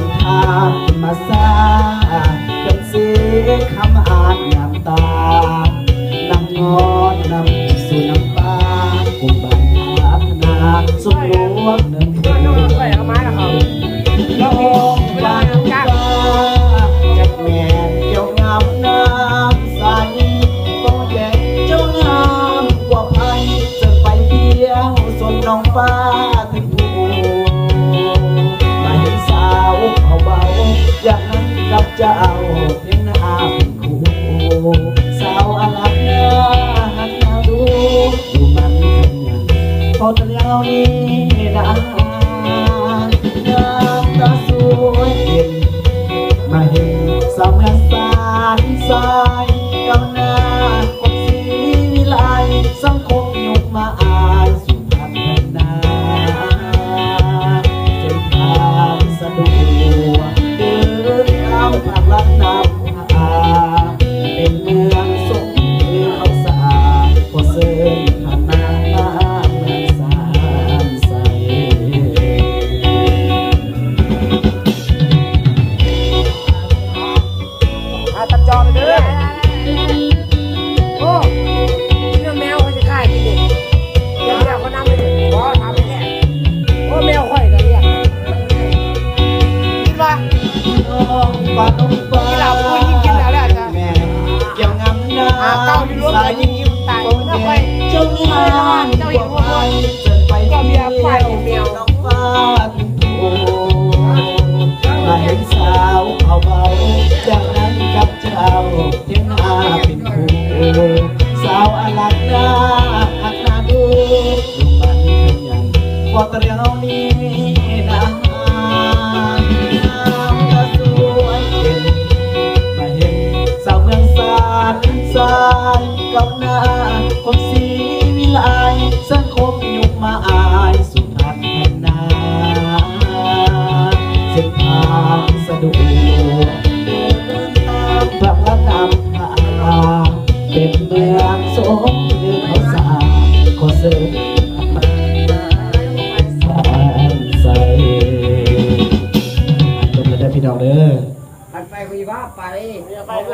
งทางมาซาเกินเสียคำอ่านน้ำตานำงอนนำสู่น้ำปลากุมบันพัฒนาสุขหลวงเนินเทลงบ้านฟ้าจัดแม่เกี่ยวงามน้ำใสต้องแย่เจ้างามกว่าใครจะไปเที่ยวสวนน้องฟ้าถึงภูมาเห็นสาวเบาๆอย่างนั้นกับเจ้าเพียงหน้าเป็นคู่สาวอาลับเนื้อหันมาดูมันขยันพอจะเลี้ยวนี้นะงามตาสวยเด่นมาเห็นสาวงามสายสายก้าวหน้าคนสีวิไลสังคมยุคมาอายสุพัฒนาเส้นทางสะดวกเดินทางผ่านลัดน้ำอาเป็นเมืองสงเขาสะอาดพอเส้นผ่านมาเมืองสานใสตัดจอไปเด้อโอ้เรื่องแมวเขาจะฆ่ากินเด็กเดี๋ยวเขานั่งเลยขอถามไปแน่โอ้แมวค่อยกันเรียกกินวะปลาต้มปลาที่เราพูดยิ่งกินแล้วแหละจ้ะแม่เกี่ยวงำน้ำเก้าที่รู้เลยยิ่งตายไม่ค่อยเจ้าเมียเจ้าหญิงว่าเจ้าเบียร์ไฟ